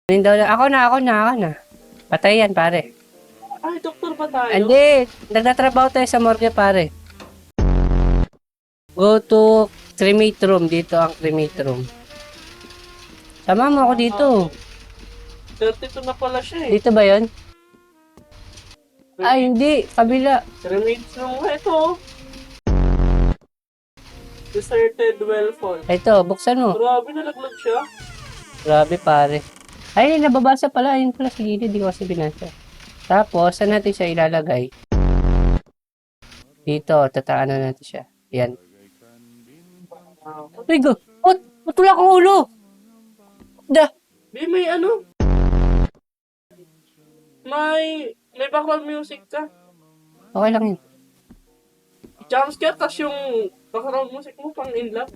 Ako na. Patay yan, pare. Ay, doktor ba tayo? Hindi, nagtatrabaho tayo sa morgue, pare. Go to cremate room. Dito ang cremate room. Sama mo ako dito. 32 na pala siya eh. Dito ba yun? Ay, hindi. Kabila. Remains room nga ito. Deserted well fall. Ito, buksan mo. Grabe, nalaglag siya. Grabe, pare. Ay, nababasa pala. Ayun pala sa gilid. Di ko kasi binasa. Tapos, saan natin siya ilalagay? Dito, tataanan natin siya. Yan. Ay, go. Matulak ang ulo. Da. May ano? May background music ka. Okay lang yun. Jumpscare, tas yung background music mo pang in love.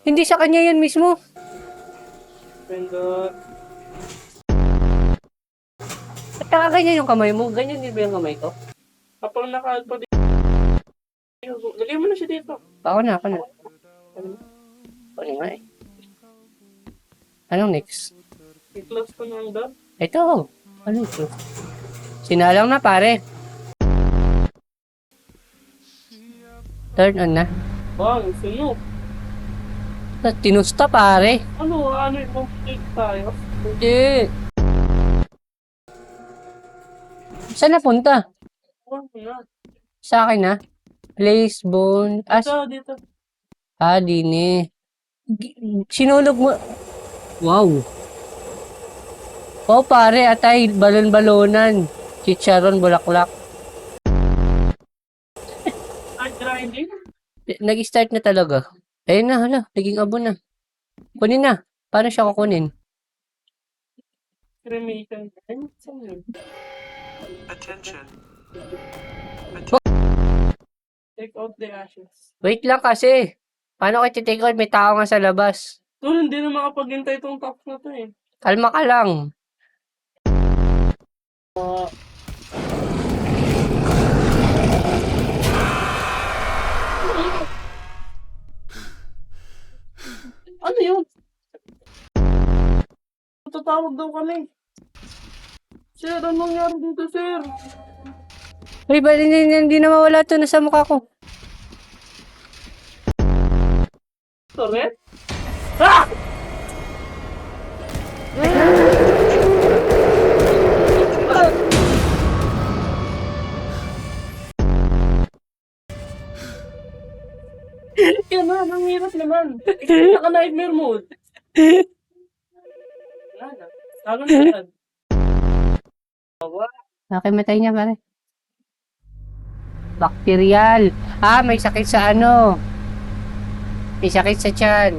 Hindi sa kanya yan mismo. And At nakaganyan yung kamay mo. Ganyan din ba yung kamay ko? kapag naka-alpa dito, lagay mo na siya dito. Ako na. Ano nga eh. Anong next? I-close ko na ang dot. Ito. Ano ito? Sinalang na, pare. Turn on na. Bang, sunog. Tinusta, pare. Ano yung take tayo? Hindi. Saan napunta? Ano na? Sa akin na. Place, bone. Dito. Dini. Sinunog mo. Wow. Oh, pare, atay, balon-balonan. Chicharon, bulaklak. Grinding? Nag-start na talaga. Ayun na, hala. Naging abo na. Kunin na. Paano siya kukunin? Cremation. Ano? Saan yun? Attention. Take out the ashes. Wait lang kasi. Paano ko i-take out? May tao nga sa labas. Tol, hindi na makapaghintay itong top na to eh. Kalma ka lang. Ano yun? Tatawag daw kami. Sir, anong nangyari dito, sir? Uy, ba't hindi na mawala ito? Nasa mukha ko. Torret? Ah! Yan na, ang hirap naman. Naka-nightmare mode. Wala na. Lalo na yan. Nakimatay niya, pare. Bacterial. May sakit sa ano. May sakit sa tiyan.